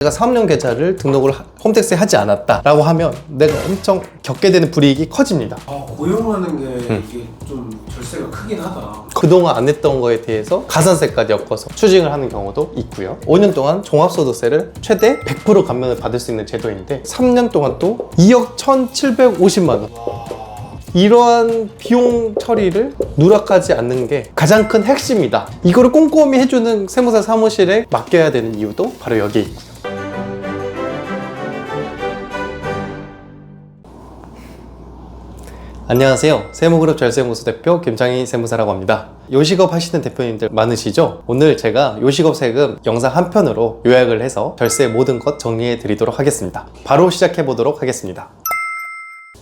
내가 사업용 계좌를 등록을 홈택스에 하지 않았다라고 하면 내가 엄청 겪게 되는 불이익이 커집니다. 고용하는 게 이게 좀 절세가 크긴 하다. 그동안 안 냈던 거에 대해서 가산세까지 엮어서 추징을 하는 경우도 있고요. 5년 동안 종합소득세를 최대 100% 감면을 받을 수 있는 제도인데 3년 동안 또 2억 1,750만 원. 이러한 비용 처리를 누락하지 않는 게 가장 큰 핵심이다. 이거를 꼼꼼히 해주는 세무사 사무실에 맡겨야 되는 이유도 바로 여기에 있고요. 안녕하세요. 세무그룹 절세무소 대표 김창희 세무사라고 합니다. 요식업 하시는 대표님들 많으시죠? 오늘 제가 요식업 세금 영상 한 편으로 요약을 해서 절세 모든 것 정리해 드리도록 하겠습니다. 바로 시작해 보도록 하겠습니다.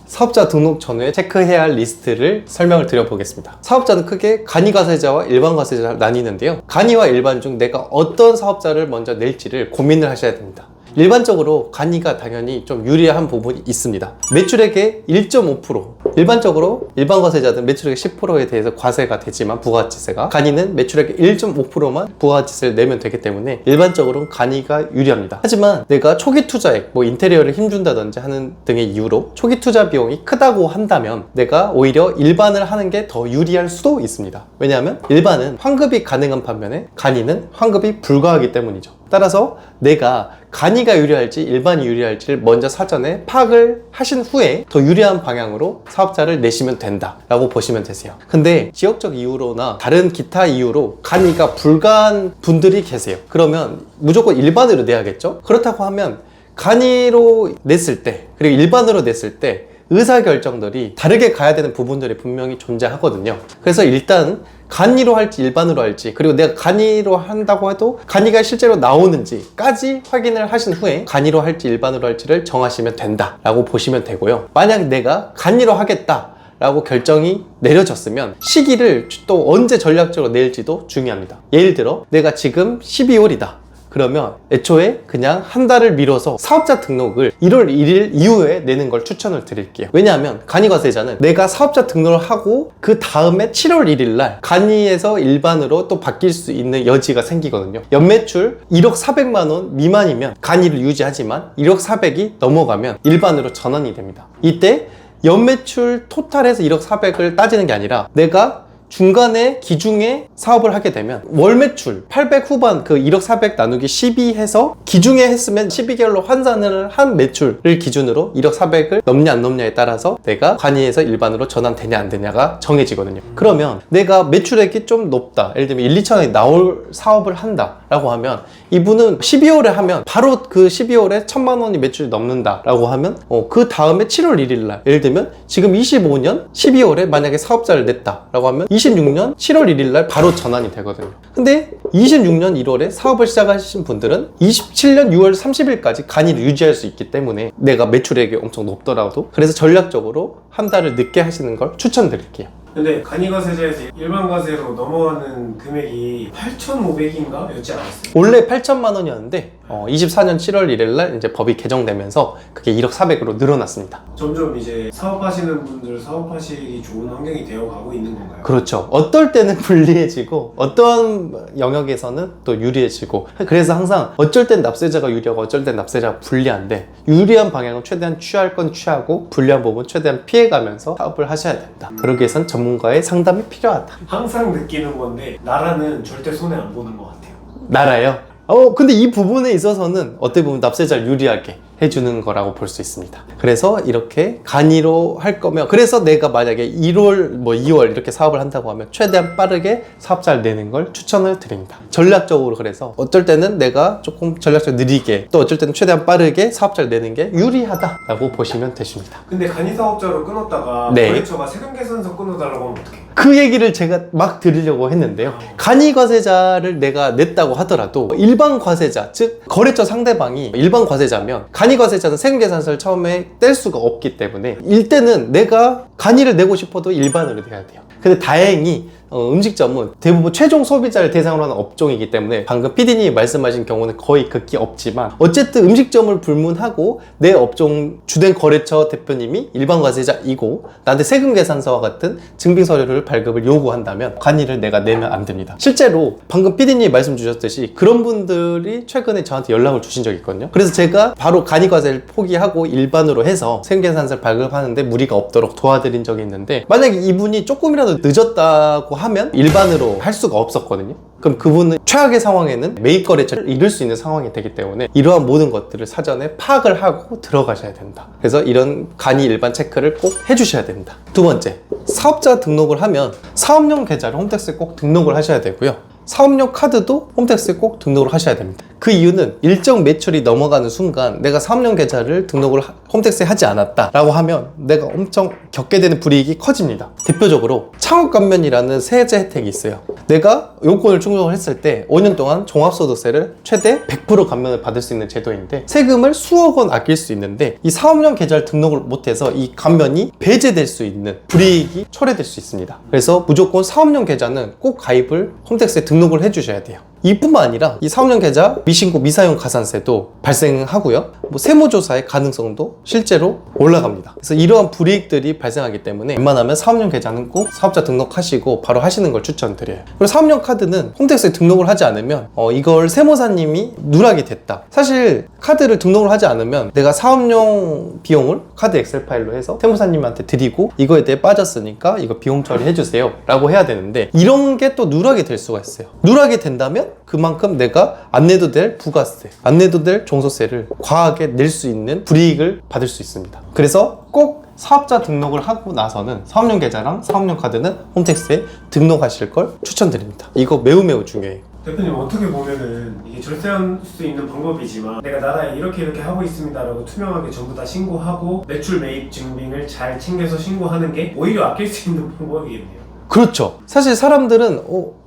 사업자 등록 전후에 체크해야 할 리스트를 설명을 드려보겠습니다. 사업자는 크게 간이과세자와 일반과세자를 나뉘는데요. 간이와 일반 중 내가 어떤 사업자를 먼저 낼지를 고민을 하셔야 됩니다. 일반적으로 간이가 당연히 좀 유리한 부분이 있습니다. 매출액의 1.5%, 일반적으로 일반과세자든 매출액의 10%에 대해서 과세가 되지만 부가가치세가, 간이는 매출액의 1.5%만 부가가치세를 내면 되기 때문에 일반적으로는 간이가 유리합니다. 하지만 내가 초기 투자액, 인테리어를 힘준다든지 하는 등의 이유로 초기 투자 비용이 크다고 한다면 내가 오히려 일반을 하는 게 더 유리할 수도 있습니다. 왜냐하면 일반은 환급이 가능한 반면에 간이는 환급이 불가하기 때문이죠. 따라서 내가 간이가 유리할지 일반이 유리할지를 먼저 사전에 파악을 하신 후에 더 유리한 방향으로 사업자를 내시면 된다 라고 보시면 되세요. 근데 지역적 이유로나 다른 기타 이유로 간이가 불가한 분들이 계세요. 그러면 무조건 일반으로 내야겠죠? 그렇다고 하면 간이로 냈을 때 그리고 일반으로 냈을 때 의사결정들이 다르게 가야 되는 부분들이 분명히 존재하거든요. 그래서 일단 간이로 할지 일반으로 할지, 그리고 내가 간이로 한다고 해도 간이가 실제로 나오는지까지 확인을 하신 후에 간이로 할지 일반으로 할지를 정하시면 된다 라고 보시면 되고요. 만약 내가 간이로 하겠다 라고 결정이 내려졌으면 시기를 또 언제 전략적으로 낼지도 중요합니다. 예를 들어 내가 지금 12월이다 그러면 애초에 그냥 한 달을 미뤄서 사업자 등록을 1월 1일 이후에 내는 걸 추천을 드릴게요. 왜냐하면 간이과세자는 내가 사업자 등록을 하고 그 다음에 7월 1일 날 간이에서 일반으로 또 바뀔 수 있는 여지가 생기거든요. 연매출 1억 400만 원 미만이면 간이를 유지하지만 1억 400이 넘어가면 일반으로 전환이 됩니다. 이때 연매출 토탈에서 1억 400을 따지는 게 아니라 내가 중간에 기중에 사업을 하게 되면 월매출 800 후반 그 1억 400 나누기 12 해서 기중에 했으면 12개월로 환산을 한 매출을 기준으로 1억 400을 넘냐 안 넘냐에 따라서 내가 간이에서 일반으로 전환되냐 안 되냐가 정해지거든요. 그러면 내가 매출액이 좀 높다, 예를 들면 1, 2천원이 나올 사업을 한다 라고 하면 이분은 12월에 하면 바로 그 12월에 1,000만 원이 매출이 넘는다 라고 하면 그 다음에 7월 1일 날 예를 들면 지금 25년 12월에 만약에 사업자를 냈다 라고 하면 26년 7월 1일 날 바로 전환이 되거든요. 근데 26년 1월에 사업을 시작하신 분들은 27년 6월 30일까지 간이를 유지할 수 있기 때문에 내가 매출액이 엄청 높더라도, 그래서 전략적으로 한 달을 늦게 하시는 걸 추천드릴게요. 근데 간이과세자에서 일반과세로 넘어가는 금액이 8,500인가 였지 않았어요? 원래 8천만 원이었는데 24년 7월 1일 날 이제 법이 개정되면서 그게 1억 400으로 늘어났습니다. 점점 이제 사업하시는 분들 사업하시기 좋은 환경이 되어가고 있는 건가요? 그렇죠. 어떨 때는 불리해지고 어떤 영역에서는 또 유리해지고, 그래서 항상 어쩔 땐 납세자가 유리하고 어쩔 땐 납세자가 불리한데 유리한 방향은 최대한 취할 건 취하고 불리한 부분 최대한 피해가면서 사업을 하셔야 된다. 그러기 위해선 전문가의 상담이 필요하다. 항상 느끼는 건데 나라는 절대 손해 안 보는 것 같아요. 나라요? 근데 이 부분에 있어서는 어떻게 보면 납세자를 유리하게 해주는 거라고 볼 수 있습니다. 그래서 이렇게 간이로 할 거면, 그래서 내가 만약에 1월, 2월 이렇게 사업을 한다고 하면 최대한 빠르게 사업자를 내는 걸 추천을 드립니다. 전략적으로, 그래서 어쩔 때는 내가 조금 전략적으로 느리게, 또 어쩔 때는 최대한 빠르게 사업자를 내는 게 유리하다라고 보시면 되십니다. 근데 간이사업자로 끊었다가 네. 거래처가 세금계산서 끊어달라고 하면 어떡해요? 그 얘기를 제가 막 드리려고 했는데요. 간이과세자를 내가 냈다고 하더라도 일반 과세자, 즉 거래처 상대방이 일반 과세자면 간이과세자는 세금계산서를 처음에 뗄 수가 없기 때문에 이때는 내가 간이를 내고 싶어도 일반으로 내야 돼요. 근데 다행히 음식점은 대부분 최종 소비자를 대상으로 하는 업종이기 때문에 방금 PD님이 말씀하신 경우는 거의 극히 없지만 어쨌든 음식점을 불문하고 내 업종 주된 거래처 대표님이 일반 과세자이고 나한테 세금 계산서와 같은 증빙 서류를 발급을 요구한다면 간이를 내가 내면 안 됩니다. 실제로 방금 PD님이 말씀 주셨듯이 그런 분들이 최근에 저한테 연락을 주신 적이 있거든요. 그래서 제가 바로 간이 과세를 포기하고 일반으로 해서 세금 계산서를 발급하는데 무리가 없도록 도와드린 적이 있는데, 만약에 이분이 조금이라도 늦었다고 하면 일반으로 할 수가 없었거든요. 그럼 그분은 최악의 상황에는 매입 거래처를 잃을 수 있는 상황이 되기 때문에 이러한 모든 것들을 사전에 파악을 하고 들어가셔야 된다. 그래서 이런 간이 일반 체크를 꼭 해주셔야 됩니다. 두 번째, 사업자 등록을 하면 사업용 계좌를 홈택스에 꼭 등록을 하셔야 되고요. 사업용 카드도 홈택스에 꼭 등록을 하셔야 됩니다. 그 이유는 일정 매출이 넘어가는 순간 내가 사업용 계좌를 등록을 홈택스에 하지 않았다 라고 하면 내가 엄청 겪게 되는 불이익이 커집니다. 대표적으로 창업감면이라는 세제 혜택이 있어요. 내가 요건을 충족을 했을 때 5년 동안 종합소득세를 최대 100% 감면을 받을 수 있는 제도인데, 세금을 수억 원 아낄 수 있는데 이 사업용 계좌를 등록을 못해서 이 감면이 배제될 수 있는 불이익이 초래될 수 있습니다. 그래서 무조건 사업용 계좌는 꼭 가입을 홈택스에 등록을 해주셔야 돼요. 이뿐만 아니라 이 사업용 계좌 미신고 미사용 가산세도 발생하고요. 세무조사의 가능성도 실제로 올라갑니다. 그래서 이러한 불이익들이 발생하기 때문에 웬만하면 사업용 계좌는 꼭 사업자 등록하시고 바로 하시는 걸 추천드려요. 그리고 사업용 카드는 홈택스에 등록을 하지 않으면 이걸 세무사님이 누락이 됐다. 사실 카드를 등록을 하지 않으면 내가 사업용 비용을 카드 엑셀 파일로 해서 세무사님한테 드리고 이거에 대해 빠졌으니까 이거 비용 처리해 주세요 라고 해야 되는데, 이런 게 또 누락이 될 수가 있어요. 누락이 된다면 그만큼 내가 안 내도 될 부가세, 안 내도 될 종소세를 과하게 낼 수 있는 불이익을 받을 수 있습니다. 그래서 꼭 사업자 등록을 하고 나서는 사업용 계좌랑 사업용 카드는 홈택스에 등록하실 걸 추천드립니다. 이거 매우 중요해요. 대표님, 어떻게 보면은 이게 절세할 수 있는 방법이지만 내가 나라에 이렇게 하고 있습니다 라고 투명하게 전부 다 신고하고 매출 매입 증빙을 잘 챙겨서 신고하는 게 오히려 아낄 수 있는 방법이겠네요. 그렇죠. 사실 사람들은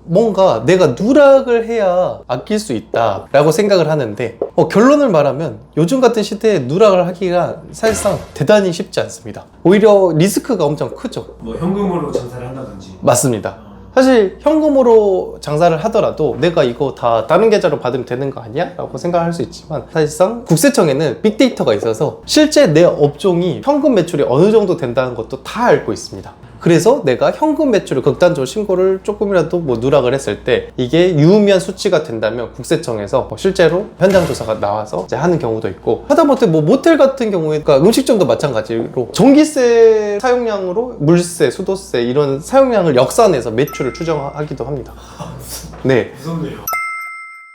뭔가 내가 누락을 해야 아낄 수 있다 라고 생각을 하는데, 결론을 말하면 요즘 같은 시대에 누락을 하기가 사실상 대단히 쉽지 않습니다. 오히려 리스크가 엄청 크죠. 뭐 현금으로 장사를 한다든지. 맞습니다. 사실 현금으로 장사를 하더라도 내가 이거 다 다른 계좌로 받으면 되는 거 아니야? 라고 생각할 수 있지만, 사실상 국세청에는 빅데이터가 있어서 실제 내 업종이 현금 매출이 어느 정도 된다는 것도 다 알고 있습니다. 그래서 내가 현금 매출을 극단적으로 신고를 조금이라도 누락을 했을 때 이게 유의미한 수치가 된다면 국세청에서 실제로 현장 조사가 나와서 이제 하는 경우도 있고, 하다못해 모텔 같은 경우에, 그러니까 음식점도 마찬가지로 전기세 사용량으로 물세, 수도세 이런 사용량을 역산해서 매출을 추정하기도 합니다. 네. 무섭네요.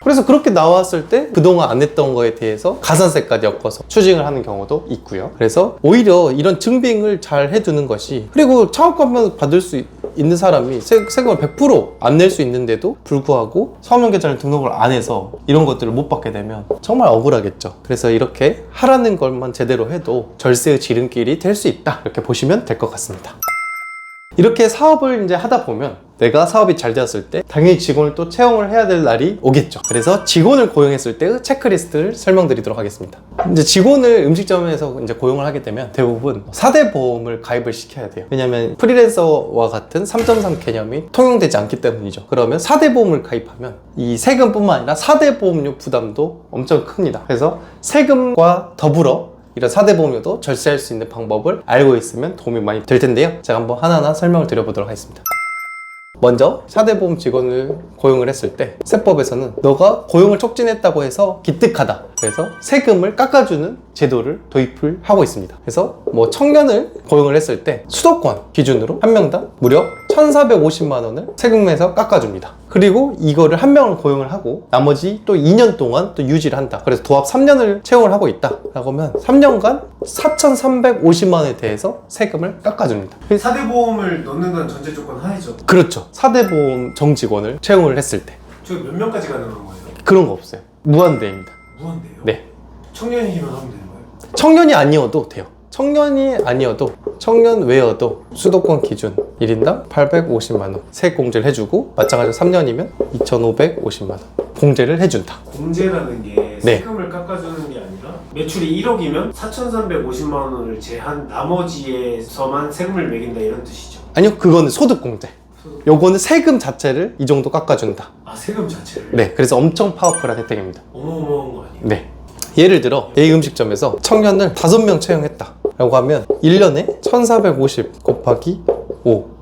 그래서 그렇게 나왔을 때 그동안 안 했던 거에 대해서 가산세까지 엮어서 추징을 하는 경우도 있고요. 그래서 오히려 이런 증빙을 잘 해두는 것이, 그리고 창업감면 받을 수 있는 사람이 세금을 100% 안 낼 수 있는데도 불구하고 사업용 계좌를 등록을 안 해서 이런 것들을 못 받게 되면 정말 억울하겠죠. 그래서 이렇게 하라는 것만 제대로 해도 절세의 지름길이 될 수 있다, 이렇게 보시면 될 것 같습니다. 이렇게 사업을 이제 하다 보면 내가 사업이 잘 되었을 때 당연히 직원을 또 채용을 해야 될 날이 오겠죠. 그래서 직원을 고용했을 때의 체크리스트를 설명드리도록 하겠습니다. 이제 직원을 음식점에서 이제 고용을 하게 되면 대부분 4대 보험을 가입을 시켜야 돼요. 왜냐면 프리랜서와 같은 3.3 개념이 통용되지 않기 때문이죠. 그러면 4대 보험을 가입하면 이 세금뿐만 아니라 4대 보험료 부담도 엄청 큽니다. 그래서 세금과 더불어 이런 4대 보험료도 절세할 수 있는 방법을 알고 있으면 도움이 많이 될 텐데요. 제가 한번 하나하나 설명을 드려보도록 하겠습니다. 먼저 4대 보험 직원을 고용을 했을 때 세법에서는 너가 고용을 촉진했다고 해서 기특하다, 그래서 세금을 깎아주는 제도를 도입을 하고 있습니다. 그래서 청년을 고용을 했을 때 수도권 기준으로 한 명당 무려 1,450만 원을 세금에서 깎아줍니다. 그리고 이거를 한 명을 고용을 하고 나머지 또 2년 동안 또 유지를 한다. 그래서 도합 3년을 채용을 하고 있다 라고 하면 3년간 4,350만 원에 대해서 세금을 깎아줍니다. 4대 보험을 넣는 건 전제 조건 하에죠. 그렇죠. 4대 보험 정직원을 채용을 했을 때. 저 몇 명까지 가능한 거예요? 그런 거 없어요. 무한대입니다. 무한대요? 네. 청년이기만 하면 되는 거예요? 청년이 아니어도 돼요. 청년이 아니어도, 청년 외여도 수도권 기준 1인당 850만 원 세액공제를 해주고, 마찬가지로 3년이면 2,550만 원 공제를 해준다. 공제라는 게 네. 세금을 깎아주는 게 아니라 매출이 1억이면 4,350만 원을 제한 나머지에서만 세금을 매긴다, 이런 뜻이죠. 아니요, 그거는 소득공제. 요거는 세금 자체를 이 정도 깎아준다. 아, 세금 자체를? 네, 그래서 엄청 파워풀한 혜택입니다. 어마어마한 거 아니에요? 네. 예를 들어 A 음식점에서 청년을 5명 채용했다 라고 하면 1년에 1450 곱하기 5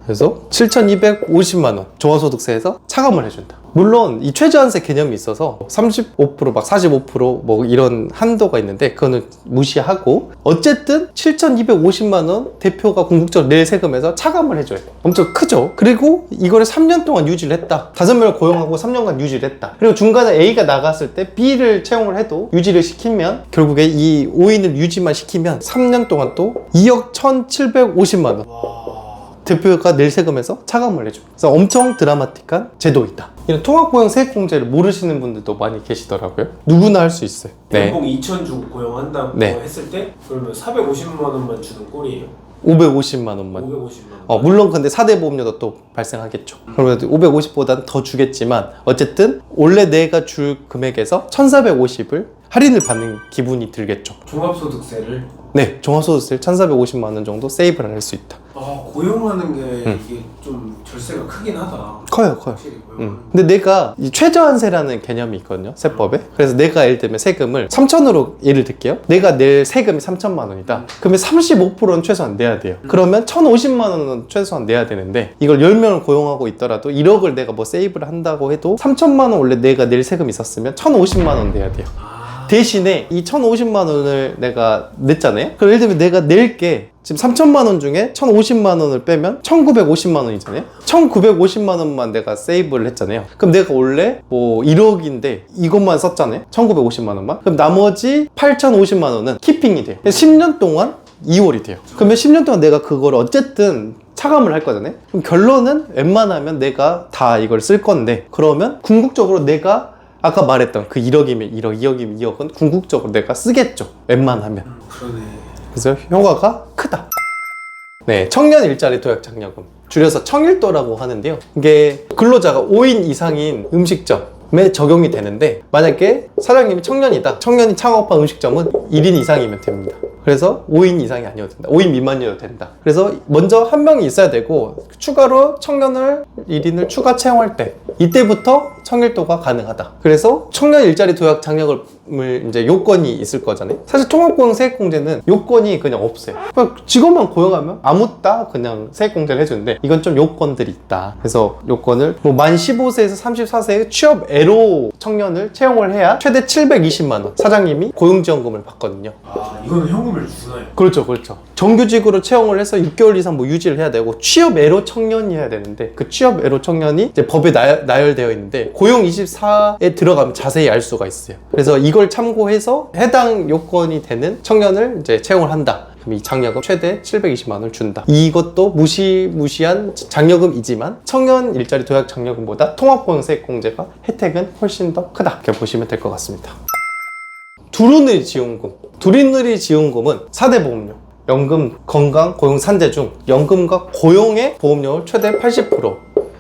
그래서 7250만원 종합소득세에서 차감을 해준다. 물론 이 최저한세 개념이 있어서 35%막 45%뭐 이런 한도가 있는데 그거는 무시하고 어쨌든 7250만원 대표가 궁극적으로 낼 세금에서 차감을 해줘요. 엄청 크죠. 그리고 이거를 3년 동안 유지를 했다. 5명을 고용하고 3년간 유지를 했다. 그리고 중간에 A가 나갔을 때 B를 채용을 해도 유지를 시키면 결국에 이 5인을 유지만 시키면 3년 동안 또 2억 1750만원 대표가 낼 세금에서 차감을 해줘. 그래서 엄청 드라마틱한 제도이다. 이런 통합고용 세액공제를 모르시는 분들도 많이 계시더라고요. 누구나 할 수 있어요. 연봉 2천 주고 고용한다고 네. 했을 때 그러면 450만 원만 주는 꼴이에요? 550만 원만. 550만 원. 물론 근데 4대 보험료도 또 발생하겠죠. 그러면 550보다는 더 주겠지만 어쨌든 원래 내가 줄 금액에서 1450을 할인을 받는 기분이 들겠죠. 종합소득세를? 네, 종합소득세 1450만 원 정도 세이브를 할 수 있다. 아, 고용하는 게 이게 좀 절세가 크긴 하다. 커요. 확실히 고용하는 근데 내가 이 최저한세라는 개념이 있거든요, 세법에. 그래서 내가 예를 들면 세금을 3천으로 예를 들게요. 내가 낼 세금이 3천만 원이다. 그러면 35%는 최소한 내야 돼요. 그러면 1,050만 원은 최소한 내야 되는데 이걸 10명을 고용하고 있더라도 1억을 내가 뭐 세이브를 한다고 해도 3천만 원 원래 내가 낼 세금이 있었으면 1,050만 원 내야 돼요. 대신에 이 1,050만 원을 내가 냈잖아요. 그럼 예를 들면 내가 낼 게 지금 3천만 원 중에 1,050만 원을 빼면 1,950만 원이잖아요. 1,950만 원만 내가 세이브를 했잖아요. 그럼 내가 원래 뭐 1억인데 이것만 썼잖아요. 1,950만 원만. 그럼 나머지 8,050만 원은 키핑이 돼요. 10년 동안 2월이 돼요. 그러면 10년 동안 내가 그걸 어쨌든 차감을 할 거잖아요. 그럼 결론은 웬만하면 내가 다 이걸 쓸 건데 그러면 궁극적으로 내가 아까 말했던 그 1억이면 1억, 2억이면 2억은 궁극적으로 내가 쓰겠죠. 웬만하면. 그러네. 그래서 효과가 크다. 네, 청년 일자리 도약 장려금. 줄여서 청일도라고 하는데요. 이게 근로자가 5인 이상인 음식점에 적용이 되는데 만약에 사장님이 청년이다. 청년이 창업한 음식점은 1인 이상이면 됩니다. 그래서 5인 이상이 아니어도 된다. 5인 미만이어도 된다. 그래서 먼저 한 명이 있어야 되고 추가로 청년을 1인을 추가 채용할 때 이때부터 청일도가 가능하다. 그래서 청년 일자리 도약 장려금을 이제 요건이 있을 거잖아요. 사실 통합고용 세액공제는 요건이 그냥 없어요. 그냥 직원만 고용하면 아무 따 그냥 세액공제를 해주는데 이건 좀 요건들이 있다. 그래서 요건을 뭐 만 15세에서 34세의 취업 애로 청년을 채용을 해야 최대 720만 원 사장님이 고용지원금을 받거든요. 아, 이거는 현금을 주나요? 그렇죠. 정규직으로 채용을 해서 6개월 이상 뭐 유지를 해야 되고 취업 애로 청년이어야 되는데 그 취업 애로 청년이 이제 법에 나열되어 있는데 고용 24에 들어가면 자세히 알 수가 있어요. 그래서 이걸 참고해서 해당 요건이 되는 청년을 이제 채용을 한다. 그럼 이 장려금 최대 720만 원을 준다. 이것도 무시무시한 장려금이지만 청년 일자리 도약 장려금보다 통합고용세액공제가 혜택은 훨씬 더 크다. 이렇게 보시면 될 것 같습니다. 두루누리 지원금. 두루누리 지원금은 4대 보험료, 연금, 건강, 고용 3대 중 연금과 고용의 보험료를 최대 80%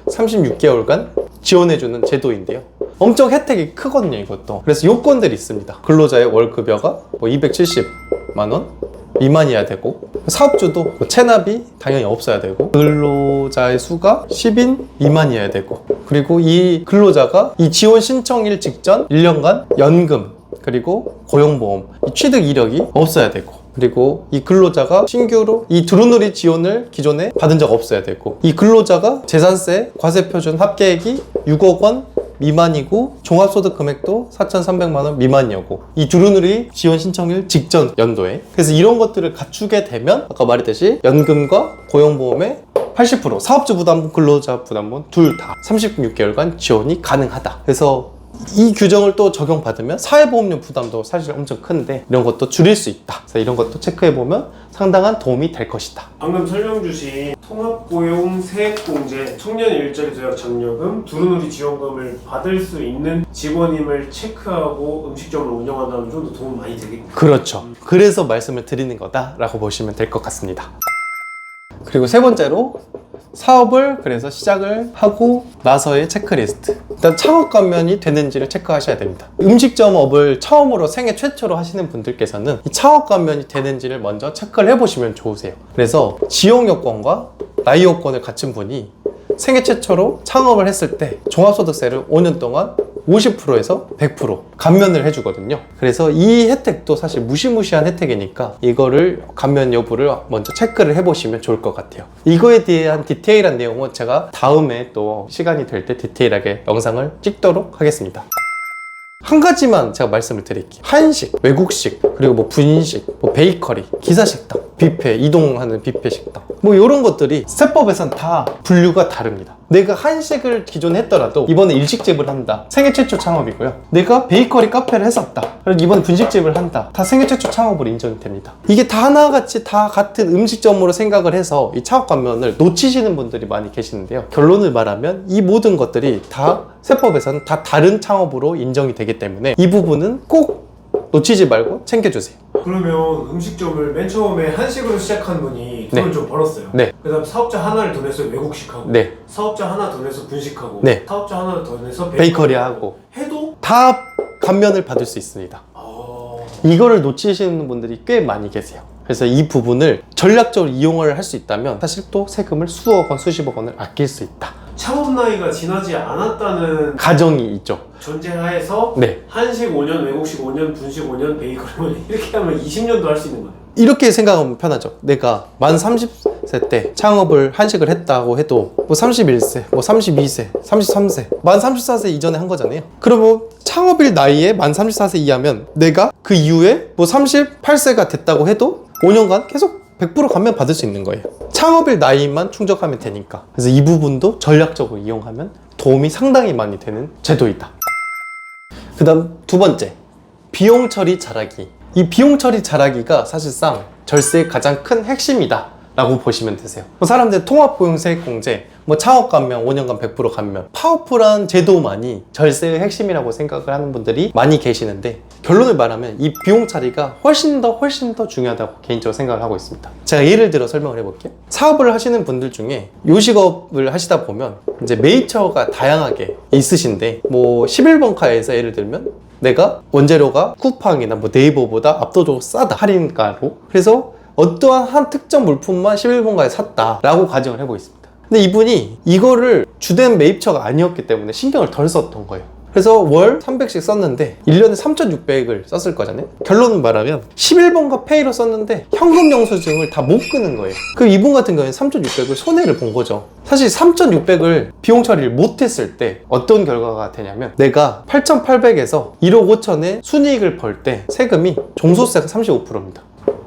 36개월간 지원해주는 제도인데요. 엄청 혜택이 크거든요, 이것도. 그래서 요건들이 있습니다. 근로자의 월급여가 뭐 270만 원 미만이어야 되고 사업주도 뭐 체납이 당연히 없어야 되고 근로자의 수가 10인 미만이어야 되고 그리고 이 근로자가 이 지원 신청일 직전 1년간 연금 그리고 고용보험, 이 취득 이력이 없어야 되고 그리고 이 근로자가 신규로 이 두루누리 지원을 기존에 받은 적 없어야 되고 이 근로자가 재산세 과세표준 합계액이 6억 원 미만이고 종합소득 금액도 4,300만 원 미만이었고 이 두루누리 지원 신청일 직전 연도에 그래서 이런 것들을 갖추게 되면 아까 말했듯이 연금과 고용보험의 80% 사업주 부담분, 근로자 부담분 둘 다 36개월간 지원이 가능하다. 그래서 이 규정을 또 적용받으면 사회보험료 부담도 사실 엄청 큰데 이런 것도 줄일 수 있다. 그래서 이런 것도 체크해보면 상당한 도움이 될 것이다. 방금 설명 주신 통합고용 세액공제, 청년 일자리 도약 장려금, 두루누리 지원금을 받을 수 있는 직원임을 체크하고 음식점을 운영한다면 좀 더 도움 많이 되겠네요. 그렇죠. 그래서 말씀을 드리는 거다라고 보시면 될 것 같습니다. 그리고 세 번째로 사업을 그래서 시작을 하고 나서의 체크리스트. 일단 창업 가면이 되는지를 체크하셔야 됩니다. 음식점업을 처음으로 생애 최초로 하시는 분들께서는 이 창업 가면이 되는지를 먼저 체크를 해보시면 좋으세요. 그래서 지용 요건과 나이 요건을 갖춘 분이 생애 최초로 창업을 했을 때 종합소득세를 5년 동안 50%에서 100% 감면을 해주거든요. 그래서 이 혜택도 사실 무시무시한 혜택이니까 이거를 감면 여부를 먼저 체크를 해보시면 좋을 것 같아요. 이거에 대한 디테일한 내용은 제가 다음에 또 시간이 될 때 디테일하게 영상을 찍도록 하겠습니다. 한 가지만 제가 말씀을 드릴게요. 한식, 외국식, 그리고 뭐 분식, 뭐 베이커리, 기사식당, 뷔페, 이동하는 뷔페 식당 뭐 이런 것들이 세법에선 다 분류가 다릅니다. 내가 한식을 기존에 했더라도 이번에 일식집을 한다, 생애 최초 창업이고요. 내가 베이커리 카페를 했었다, 그리고 이번에 분식집을 한다, 다 생애 최초 창업으로 인정이 됩니다. 이게 다 하나같이 다 같은 음식점으로 생각을 해서 이 창업 감면을 놓치시는 분들이 많이 계시는데요. 결론을 말하면 이 모든 것들이 다 세법에서는 다 다른 창업으로 인정이 되기 때문에 이 부분은 꼭 놓치지 말고 챙겨주세요. 그러면 음식점을 맨 처음에 한식으로 시작한 분이 돈을 좀 벌었어요. 네. 그 다음 사업자 하나를 더 내서 외국식하고, 네. 사업자 하나 더 내서 분식하고, 네. 사업자 하나 더 내서 베이커리 하고 해도 다 감면을 받을 수 있습니다. 이거를 놓치시는 분들이 꽤 많이 계세요. 그래서 이 부분을 전략적으로 이용을 할 수 있다면 사실 또 세금을 수억 원, 수십억 원을 아낄 수 있다. 창업 나이가 지나지 않았다는 가정이 있죠. 전제하에서 네. 한식 5년, 외국식 5년, 분식 5년, 베이커리 5년 이렇게 하면 20년도 할 수 있는 거예요. 이렇게 생각하면 편하죠. 내가 만 30세 때 창업을 한식을 했다고 해도 뭐 31세, 뭐 32세, 33세, 만 34세 이전에 한 거잖아요. 그러면 창업일 나이에 만 34세 이하면 내가 그 이후에 뭐 38세가 됐다고 해도 5년간 계속 100% 감면 받을 수 있는 거예요. 창업일 나이만 충족하면 되니까. 그래서 이 부분도 전략적으로 이용하면 도움이 상당히 많이 되는 제도이다. 그 다음 두 번째, 비용 처리 잘하기. 이 비용 처리 잘하기가 사실상 절세의 가장 큰 핵심이다 라고 보시면 되세요. 사람들 통합보용세액공제, 뭐 창업 감면, 5년간 100% 감면, 파워풀한 제도만이 절세의 핵심이라고 생각을 하는 분들이 많이 계시는데, 결론을 말하면 이 비용 처리가 훨씬 더 중요하다고 개인적으로 생각을 하고 있습니다. 제가 예를 들어 설명을 해볼게요. 사업을 하시는 분들 중에 요식업을 하시다 보면 이제 메이처가 다양하게 있으신데, 뭐 11번가에서 예를 들면 내가 원재료가 쿠팡이나 뭐 네이버보다 압도적으로 싸다, 할인가로. 그래서 어떠한 한 특정 물품만 11번가에 샀다라고 가정을 해보겠습니다. 근데 이분이 이거를 주된 매입처가 아니었기 때문에 신경을 덜 썼던 거예요. 그래서 월 300씩 썼는데 1년에 3,600을 썼을 거잖아요. 결론은 말하면 11번가 페이로 썼는데 현금 영수증을 다 못 끄는 거예요. 그 이분 같은 경우에는 3,600을 손해를 본 거죠. 사실 3,600을 비용 처리를 못 했을 때 어떤 결과가 되냐면, 내가 8,800에서 1억 5천의 순이익을 벌 때 세금이 종소세가 35%입니다.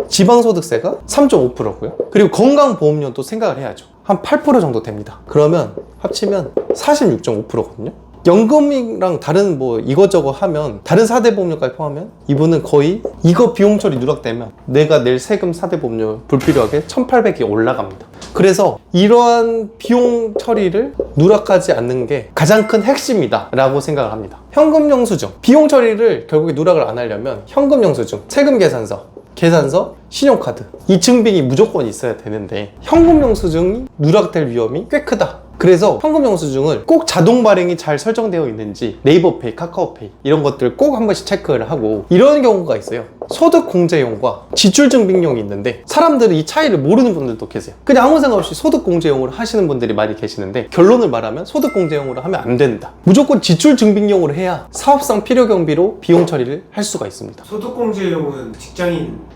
지방소득세가 3.5%고요. 그리고 건강보험료도 생각을 해야죠. 한 8% 정도 됩니다. 그러면 합치면 46.5%거든요. 연금이랑 다른 뭐 이것저것 하면, 다른 4대 보험료까지 포함하면 이분은 거의 이거 비용 처리 누락되면 내가 낼 세금 4대 보험료 불필요하게 1,800이 올라갑니다. 그래서 이러한 비용 처리를 누락하지 않는 게 가장 큰 핵심이다 라고 생각을 합니다. 현금 영수증, 비용 처리를 결국에 누락을 안 하려면 현금 영수증, 세금 계산서, 신용카드, 이 증빙이 무조건 있어야 되는데 현금 영수증이 누락될 위험이 꽤 크다. 그래서 현금 영수증을 꼭 자동 발행이 잘 설정되어 있는지 네이버페이, 카카오페이 이런 것들 꼭 한 번씩 체크를 하고, 이런 경우가 있어요. 소득 공제용과 지출 증빙용이 있는데 사람들은 이 차이를 모르는 분들도 계세요. 그냥 아무 생각 없이 소득 공제용으로 하시는 분들이 많이 계시는데, 결론을 말하면 소득 공제용으로 하면 안 된다. 무조건 지출 증빙용으로 해야 사업상 필요 경비로 비용 처리를 할 수가 있습니다. 소득공제용은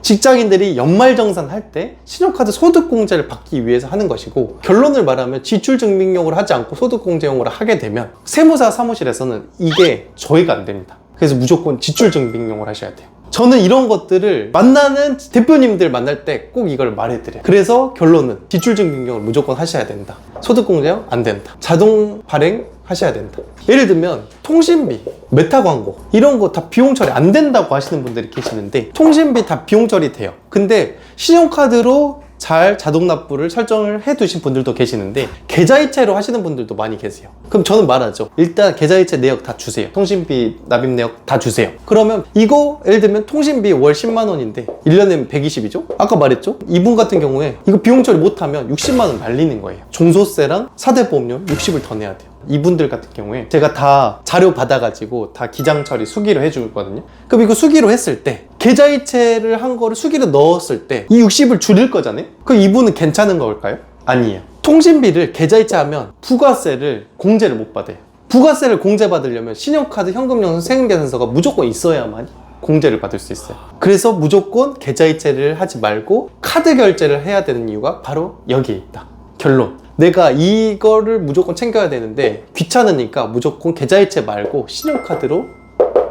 직장인들이 연말정산할 때 신용카드 소득공제를 받기 위해서 하는 것이고, 결론을 말하면 지출증빙용으로 하지 않고 소득공제용으로 하게 되면 세무사 사무실에서는 이게 저희가 안 됩니다. 그래서 무조건 지출증빙용으로 하셔야 돼요. 저는 이런 것들을 만나는 대표님들 만날 때 꼭 이걸 말해드려요. 그래서 결론은 지출증빙용을 무조건 하셔야 된다. 소득공제용 안 된다. 자동 발행 하셔야 된다. 예를 들면 통신비, 메타 광고 이런 거 다 비용 처리 안 된다고 하시는 분들이 계시는데, 통신비 다 비용 처리 돼요. 근데 신용카드로 잘 자동 납부를 설정을 해 두신 분들도 계시는데 계좌이체로 하시는 분들도 많이 계세요. 그럼 저는 말하죠. 일단 계좌이체 내역 다 주세요. 통신비 납입 내역 다 주세요. 그러면 이거 예를 들면 통신비 월 10만 원인데 1년에 120이죠? 아까 말했죠? 이분 같은 경우에 이거 비용 처리 못하면 60만 원 날리는 거예요. 종소세랑 4대 보험료 60을 더 내야 돼요. 이분들 같은 경우에 제가 다 자료 받아가지고 다 기장 처리 수기로 해주거든요. 그럼 이거 수기로 했을 때 계좌이체를 한 거를 수기로 넣었을 때 이 60을 줄일 거잖아요. 그럼 이분은 괜찮은 걸까요? 아니에요. 통신비를 계좌이체하면 부가세를 공제를 못 받아요. 부가세를 공제받으려면 신용카드, 현금영수, 세금계산서가 무조건 있어야만 공제를 받을 수 있어요. 그래서 무조건 계좌이체를 하지 말고 카드 결제를 해야 되는 이유가 바로 여기에 있다. 결론. 내가 이거를 무조건 챙겨야 되는데 귀찮으니까 무조건 계좌이체 말고 신용카드로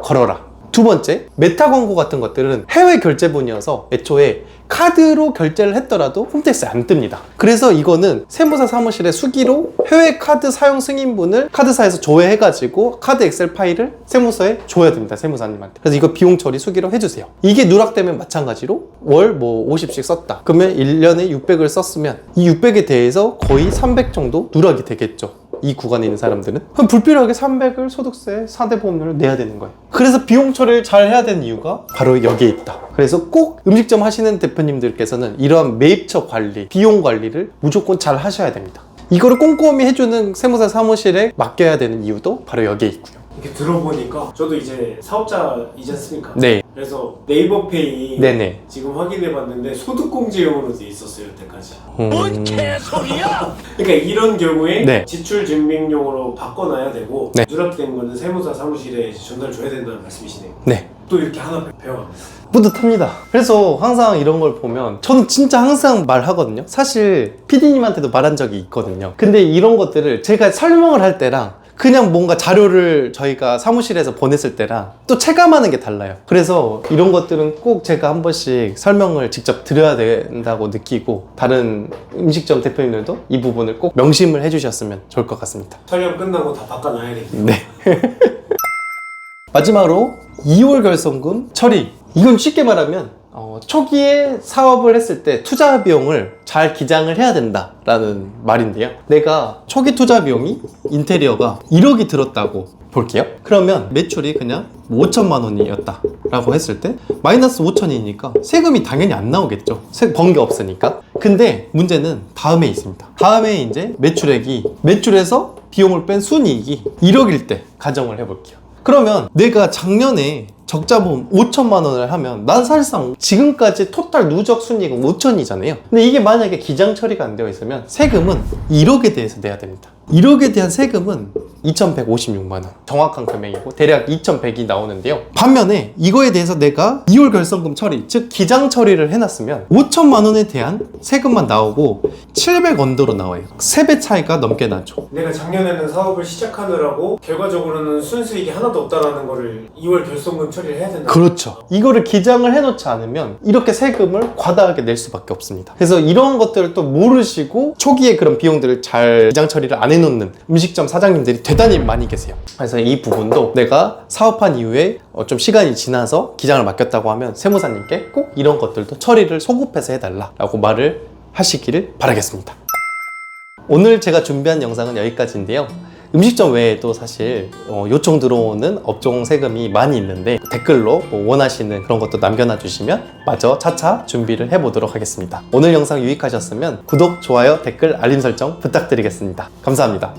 걸어라. 두 번째, 메타 광고 같은 것들은 해외 결제분이어서 애초에 카드로 결제를 했더라도 홈택스에 안 뜹니다. 그래서 이거는 세무사 사무실에 수기로 해외 카드 사용 승인분을 카드사에서 조회해가지고 카드 엑셀 파일을 세무서에 줘야 됩니다. 세무사님한테. 그래서 이거 비용 처리 수기로 해주세요. 이게 누락되면 마찬가지로 월 뭐 50씩 썼다. 그러면 1년에 600을 썼으면 이 600에 대해서 거의 300 정도 누락이 되겠죠. 이 구간에 있는 사람들은 그럼 불필요하게 300을 소득세 4대 보험료를 내야 되는 거예요. 그래서 비용 처리를 잘 해야 되는 이유가 바로 여기에 있다. 그래서 꼭 음식점 하시는 대표님들께서는 이러한 매입처 관리, 비용 관리를 무조건 잘 하셔야 됩니다. 이거를 꼼꼼히 해주는 세무사 사무실에 맡겨야 되는 이유도 바로 여기에 있고요. 이렇게 들어보니까 저도 이제 사업자이지 않습니까? 네. 그래서 네이버페이 네네. 지금 확인해봤는데 소득공제용으로 돼 있었어요, 여태까지. 뭔 개소리야! 그러니까 이런 경우에 네. 지출증명용으로 바꿔놔야 되고 네. 누락된 거는 세무사 사무실에 전달줘야 된다는 말씀이시네요. 네. 또 이렇게 하나 배워갑니다. 뿌듯합니다. 그래서 항상 이런 걸 보면 저는 진짜 항상 말하거든요. 사실 PD님한테도 말한 적이 있거든요. 근데 이런 것들을 제가 설명을 할 때랑 그냥 뭔가 자료를 저희가 사무실에서 보냈을 때랑 또 체감하는 게 달라요. 그래서 이런 것들은 꼭 제가 한 번씩 설명을 직접 드려야 된다고 느끼고 다른 음식점 대표님들도 이 부분을 꼭 명심을 해주셨으면 좋을 것 같습니다. 촬영 끝나고 다 바꿔놔야겠네요. 네. 마지막으로 2월 결손금 처리. 이건 쉽게 말하면 초기에 사업을 했을 때 투자 비용을 잘 기장을 해야 된다라는 말인데요. 내가 초기 투자 비용이 인테리어가 1억이 들었다고 볼게요. 그러면 매출이 그냥 5천만 원이었다 라고 했을 때 마이너스 5천이니까 세금이 당연히 안 나오겠죠. 번 게 없으니까. 근데 문제는 다음에 있습니다. 다음에 이제 매출에서 비용을 뺀 순이익이 1억일 때 가정을 해볼게요. 그러면 내가 작년에 적자보험 5천만 원을 하면 난 사실상 지금까지 토탈 누적 순이익은 5천이잖아요. 근데 이게 만약에 기장 처리가 안 되어 있으면 세금은 1억에 대해서 내야 됩니다. 1억에 대한 세금은 2,156만 원. 정확한 금액이고 대략 2,100이 나오는데요. 반면에 이거에 대해서 내가 2월 결손금 처리, 즉 기장 처리를 해놨으면 5천만 원에 대한 세금만 나오고 700원도로 나와요. 3배 차이가 넘게 나죠. 내가 작년에는 사업을 시작하느라고 결과적으로는 순수익이 하나도 없다라는 거를 2월 결손금 처리를 해야 된다. 그렇죠. 이거를 기장을 해놓지 않으면 이렇게 세금을 과다하게 낼 수밖에 없습니다. 그래서 이런 것들을 또 모르시고 초기에 그런 비용들을 잘 기장 처리를 안 해놓는 음식점 사장님들이 대단히 많이 계세요. 그래서 이 부분도 내가 사업한 이후에 좀 시간이 지나서 기장을 맡겼다고 하면 세무사님께 꼭 이런 것들도 처리를 소급해서 해달라고 말을 하시기를 바라겠습니다. 오늘 제가 준비한 영상은 여기까지인데요. 음식점 외에도 사실 요청 들어오는 업종 세금이 많이 있는데 댓글로 원하시는 그런 것도 남겨놔 주시면 마저 차차 준비를 해보도록 하겠습니다. 오늘 영상 유익하셨으면 구독, 좋아요, 댓글, 알림 설정 부탁드리겠습니다. 감사합니다.